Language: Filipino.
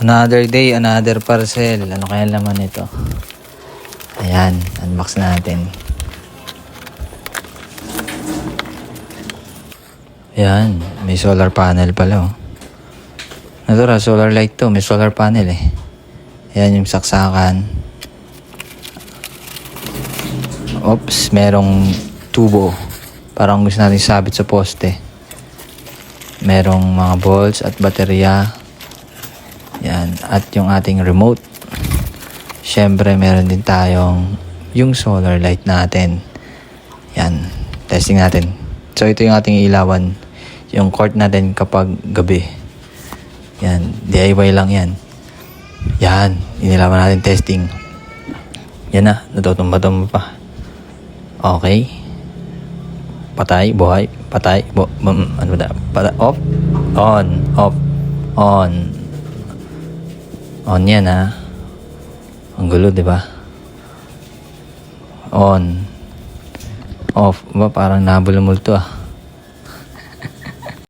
Another day, another parcel. Ano kaya laman ito? Ayan, unbox natin. Ayan, may solar panel pala oh. Natural, solar light to. May solar panel eh. Ayan yung saksakan. Oops, merong tubo. Parang gusto natin sabit sa poste. Merong mga bolts at baterya. Yan, at yung ating remote. Syempre, meron din tayong yung solar light natin. Yan, testing natin. So, ito yung ating ilawan. Yung cord natin kapag gabi. Yan, DIY lang yan. Yan, inilawan natin testing. Yan na, natutumba-tumba pa. Okay. Patay, buhay, patay, ano ba? Off, on, off, on. On yan ha. Ang gulo, di ba? On. Off. Ba, parang nabulumulto ah.